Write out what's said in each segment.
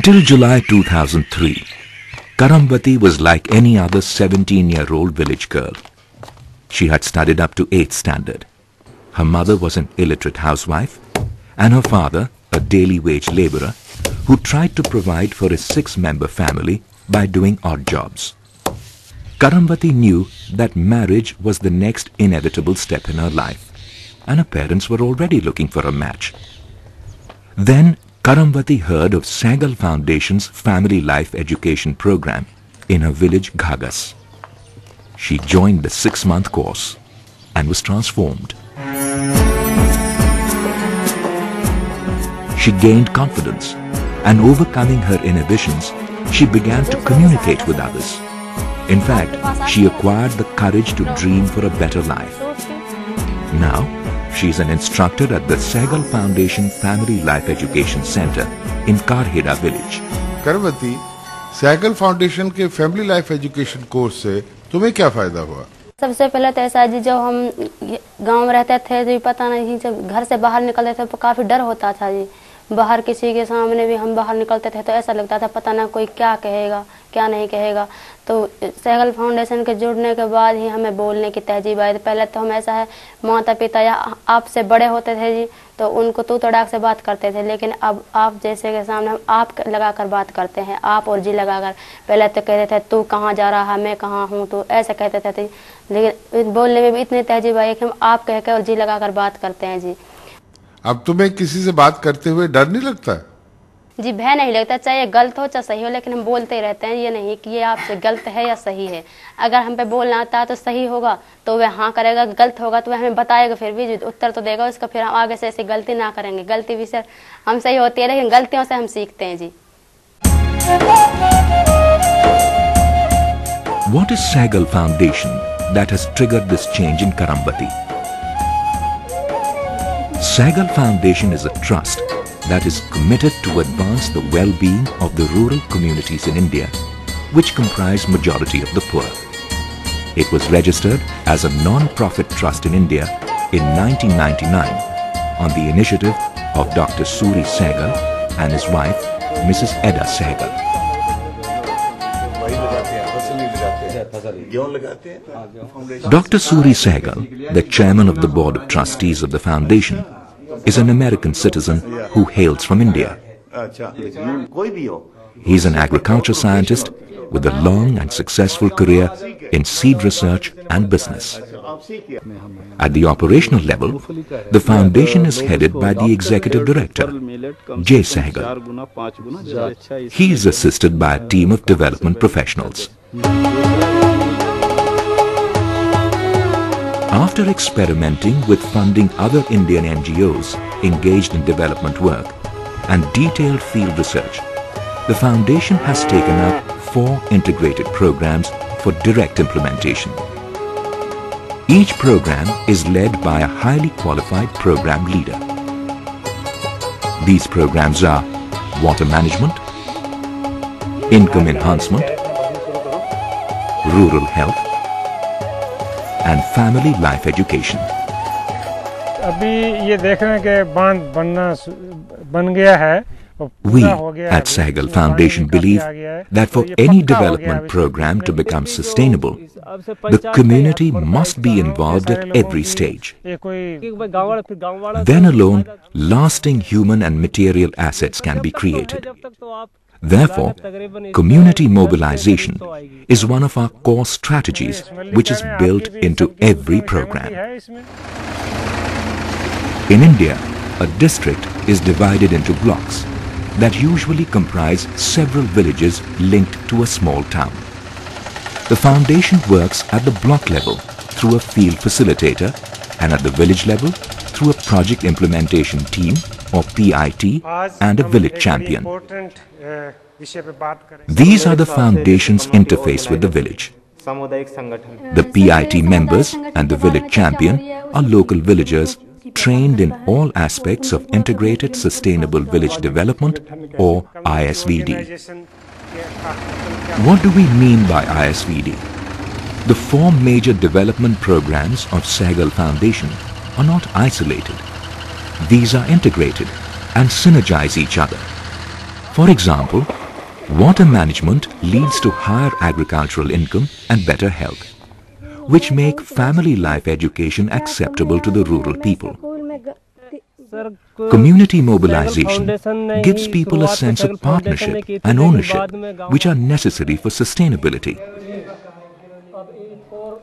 Till July 2003, Karamvati was like any other 17-year-old village girl. She had studied up to 8th standard. Her mother was an illiterate housewife, and her father, a daily wage laborer, who tried to provide for his 6-member family by doing odd jobs. Karamvati knew that marriage was the next inevitable step in her life, and her parents were already looking for a match. Then Karamvati heard of Sehgal Foundation's Family Life Education program in her village Ghagas. She joined the 6-month course and was transformed. She gained confidence, and overcoming her inhibitions, she began to communicate with others. In fact, she acquired the courage to dream for a better life. Now, she is an instructor at the Sehgal Foundation Family Life Education Center in Karheda village. Karamvati, Sehgal Foundation के Family Life Education course से तुम्हें क्या फायदा हुआ? सबसे पहले तो ऐसा जी, जब हम गांव में रहते थे तो पता नहीं, जब घर से बाहर निकलते थे तो काफी डर होता था जी। बाहर किसी के सामने भी हम बाहर निकलते थे तो ऐसा लगता था पता ना कोई क्या कहेगा क्या नहीं कहेगा। तो सहगल फाउंडेशन के जुड़ने के बाद ही हमें बोलने की तहजीब आई। पहले तो हम ऐसा है, माता पिता या आपसे बड़े होते थे जी तो उनको तू तड़ाक से बात करते थे, लेकिन अब आप जैसे के सामने हम आप लगाकर बात करते हैं, आप और जी लगाकर। पहले तो कहते थे तू कहाँ जा रहा है, मैं कहाँ हूँ, तो ऐसा कहते थे, लेकिन बोलने में भी इतनी तहजीब आई कि हम आप कह के और जी लगाकर बात करते हैं जी। अब तुम्हें किसी से बात करते हुए डर नहीं लगता है? जी भय नहीं लगता, चाहे गलत हो चाहे सही हो, लेकिन हम बोलते ही रहते हैं। ये नहीं कि ये आपसे गलत है या सही है। अगर हम पे बोलना आता है तो सही होगा तो वह हाँ करेगा, गलत होगा तो वह हमें बताएगा, फिर भी उत्तर तो देगा उसका। फिर हम आगे से ऐसी गलती ना करेंगे। गलती भी सर हम सही होती है, लेकिन गलतियों से हम सीखते हैं जी। What is Sehgal Foundation that has triggered this change in Karamvati? Sehgal Foundation is a trust that is committed to advance the well-being of the rural communities in India, which comprise majority of the poor. It was registered as a non-profit trust in India in 1999 on the initiative of Dr. Suri Sehgal and his wife, Mrs. Edda Sehgal. Dr. Suri Sehgal, the chairman of the board of trustees of the foundation, is an American citizen who hails from India. He is an agriculture scientist with a long and successful career in seed research and business. At the operational level, the foundation is headed by the executive director, J. Sehgal. He is assisted by a team of development professionals. After experimenting with funding other Indian NGOs engaged in development work and detailed field research, the foundation has taken up 4 integrated programs for direct implementation. Each program is led by a highly qualified program leader. These programs are water management, income enhancement, rural health, and family life education. We at Sehgal Foundation believe that for any development program to become sustainable, the community must be involved at every stage. Then alone, lasting human and material assets can be created. Therefore, community mobilization is one of our core strategies which is built into every program. In India, a district is divided into blocks that usually comprise several villages linked to a small town. The foundation works at the block level through a field facilitator and at the village level through a project implementation team or PIT and a village champion. These are the foundation's interface with the village. The PIT members and the village champion are local villagers trained in all aspects of Integrated Sustainable Village Development or ISVD. What do we mean by ISVD? The 4 major development programs of Sehgal Foundation are not isolated. These are integrated and synergize each other. For example, Water management leads to higher agricultural income and better health, which make family life education acceptable to the rural people. Community mobilization gives people a sense of partnership and ownership, which are necessary for sustainability.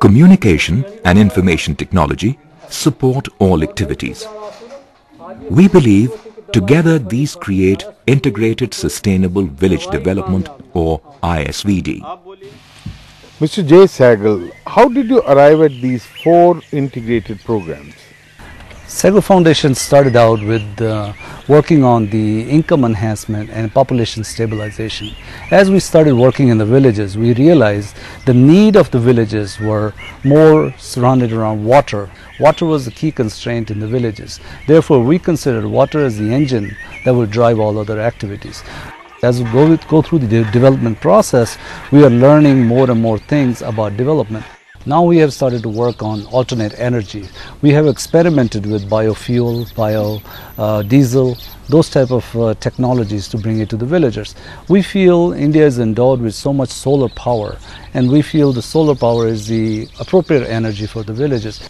Communication and information technology support all activities. We believe together these create Integrated Sustainable Village Development, or ISVD. Mr. J. Sahgal, how did you arrive at these 4 integrated programs? Sahgal Foundation started out with working on the income enhancement and population stabilization. As we started working in the villages, we realized the need of the villages were more surrounded around water. Water was the key constraint in the villages. Therefore, we considered water as the engine that would drive all other activities. As we go through the development process, we are learning more and more things about development. Now we have started to work on alternate energy. We have experimented with biofuel, diesel, those type of technologies to bring it to the villagers. We feel India is endowed with so much solar power, and we feel the solar power is the appropriate energy for the villages.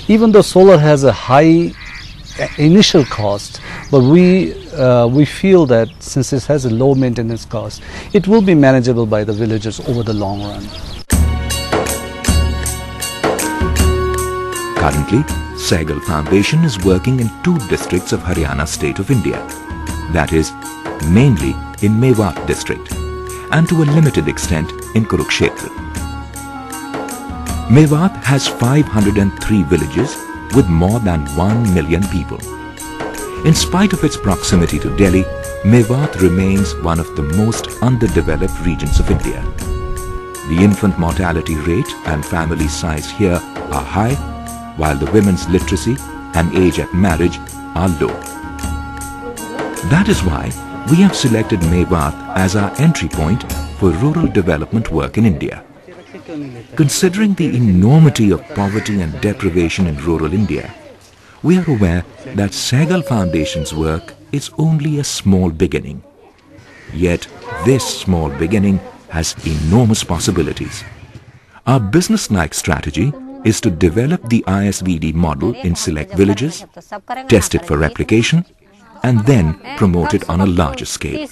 Even though solar has a high initial cost, but we feel that since it has a low maintenance cost, it will be manageable by the villagers over the long run. Currently, Sahgal Foundation is working in 2 districts of Haryana state of India, that is, mainly in Mewat district and to a limited extent in Kurukshetra. Mewat has 503 villages with more than 1 million people. In spite of its proximity to Delhi, Mewat remains one of the most underdeveloped regions of India. The infant mortality rate and family size here are high, while the women's literacy and age at marriage are low. That is why we have selected Mewat as our entry point for rural development work in India. Considering the enormity of poverty and deprivation in rural India, we are aware that Sahgal Foundation's work is only a small beginning. Yet this small beginning has enormous possibilities. Our business-like strategy is to develop the ISVD model in select villages, test it for replication, and then promote it on a larger scale.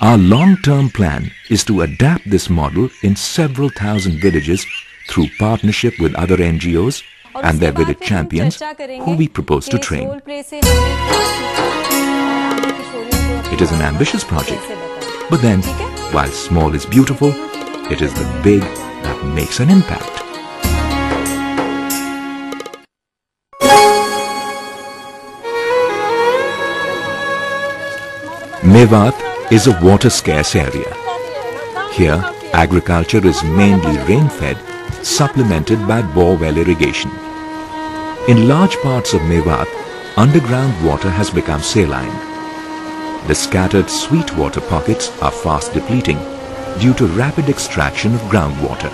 Our long-term plan is to adapt this model in several thousand villages through partnership with other NGOs and their village champions who we propose to train. It is an ambitious project, but then, while small is beautiful, it is the big that makes an impact. Mewat is a water-scarce area. Here, agriculture is mainly rain-fed, supplemented by bore-well irrigation. In large parts of Mewat, underground water has become saline. The scattered sweet water pockets are fast depleting due to rapid extraction of groundwater.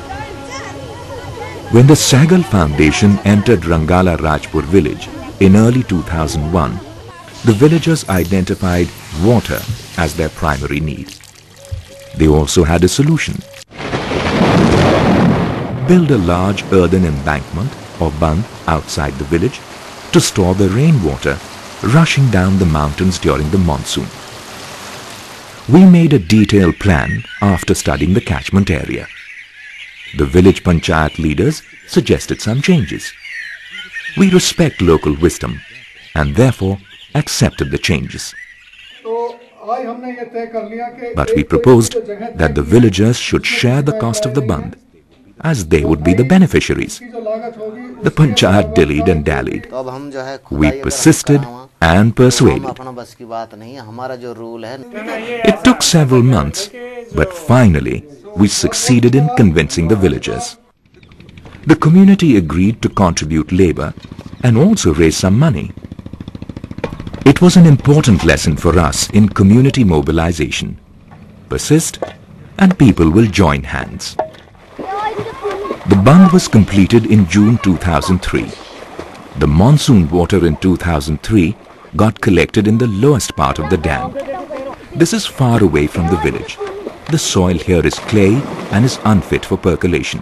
When the Sahgal Foundation entered Rangala Rajpur village in early 2001, the villagers identified water as their primary need. They also had a solution. Build a large earthen embankment or bund outside the village to store the rainwater rushing down the mountains during the monsoon. We made a detailed plan after studying the catchment area. The village panchayat leaders suggested some changes. We respect local wisdom and therefore accepted the changes. But we proposed that the villagers should share the cost of the bund, as they would be the beneficiaries. The panchayat dillied and dallied. We persisted and persuaded. It took several months, but finally we succeeded in convincing the villagers. The community agreed to contribute labor and also raise some money. It was an important lesson for us in community mobilization. Persist and people will join hands. The bund was completed in June 2003. The monsoon water in 2003 got collected in the lowest part of the dam. This is far away from the village. The soil here is clay and is unfit for percolation.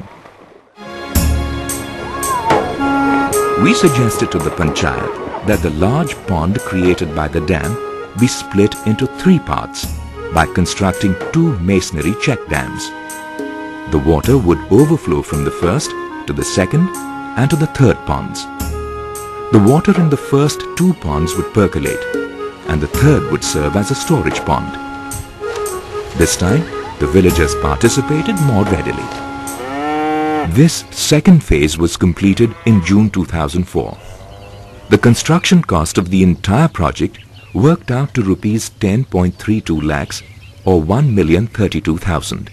We suggested to the Panchayat that the large pond created by the dam be split into 3 parts by constructing 2 masonry check dams. The water would overflow from the first to the second and to the third ponds. The water in the first 2 ponds would percolate and the third would serve as a storage pond. This time, the villagers participated more readily. This second phase was completed in June 2004. The construction cost of the entire project worked out to rupees 10.32 lakhs or 1,032,000.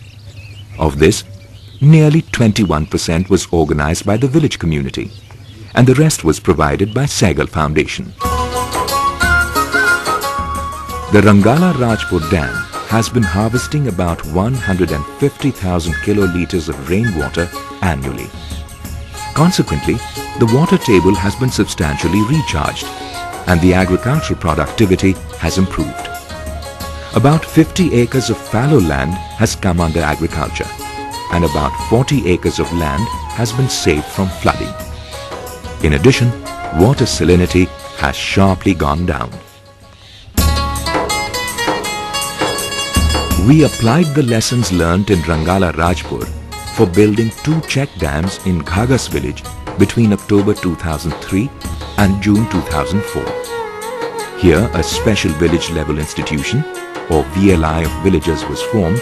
Of this, nearly 21% was organized by the village community and the rest was provided by Sehgal Foundation. The Rangala Rajpur Dam has been harvesting about 150,000 kilolitres of rainwater annually. Consequently, the water table has been substantially recharged and the agricultural productivity has improved. About 50 acres of fallow land has come under agriculture and about 40 acres of land has been saved from flooding. In addition, water salinity has sharply gone down. We applied the lessons learnt in Rangala Rajpur for building 2 check dams in Ghagas village between October 2003 and June 2004. Here, a special village level institution or VLI of villagers was formed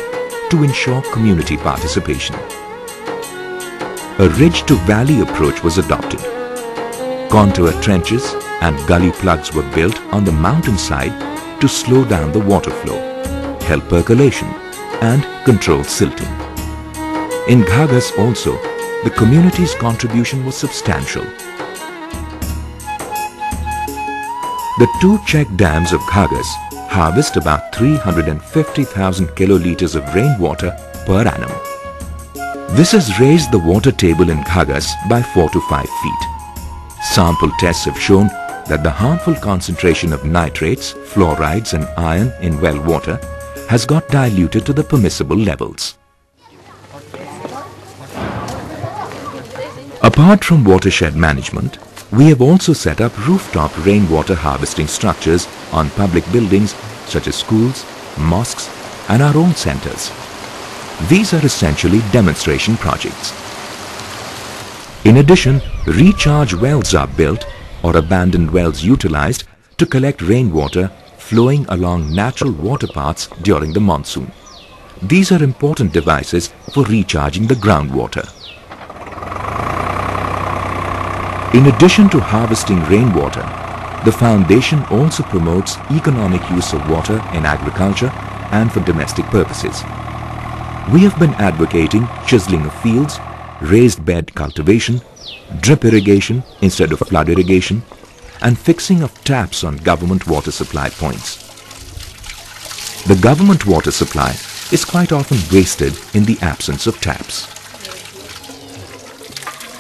to ensure community participation. A ridge to valley approach was adopted. Contour trenches and gully plugs were built on the mountainside to slow down the water flow, help percolation and control silting. In Ghagas also, the community's contribution was substantial. The 2 check dams of Ghagas harvest about 350,000 kilolitres of rainwater per annum. This has raised the water table in Ghagas by 4 to 5 feet. Sample tests have shown that the harmful concentration of nitrates, fluorides and iron in well water has got diluted to the permissible levels. Apart from watershed management, we have also set up rooftop rainwater harvesting structures on public buildings such as schools, mosques and our own centres. These are essentially demonstration projects. In addition, recharge wells are built or abandoned wells utilised to collect rainwater flowing along natural water paths during the monsoon. These are important devices for recharging the groundwater. In addition to harvesting rainwater, the foundation also promotes economic use of water in agriculture and for domestic purposes. We have been advocating chiseling of fields, raised bed cultivation, drip irrigation instead of flood irrigation, and fixing of taps on government water supply points. The government water supply is quite often wasted in the absence of taps.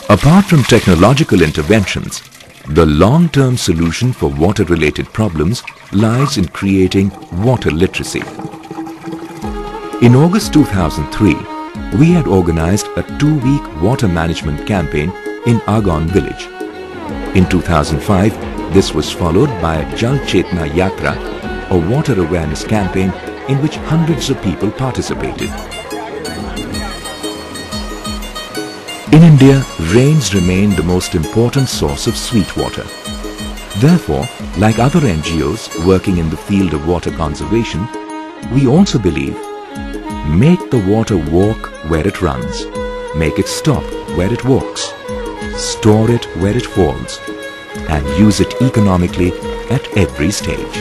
Apart from technological interventions, the long-term solution for water-related problems lies in creating water literacy. In August 2003, we had organized a 2-week water management campaign in Agon village. In 2005, this was followed by a Jal Chetna Yatra, a water awareness campaign in which hundreds of people participated. In India, rains remain the most important source of sweet water. Therefore, like other NGOs working in the field of water conservation, we also believe, make the water walk where it runs, make it stop where it walks, store it where it falls, and use it economically at every stage.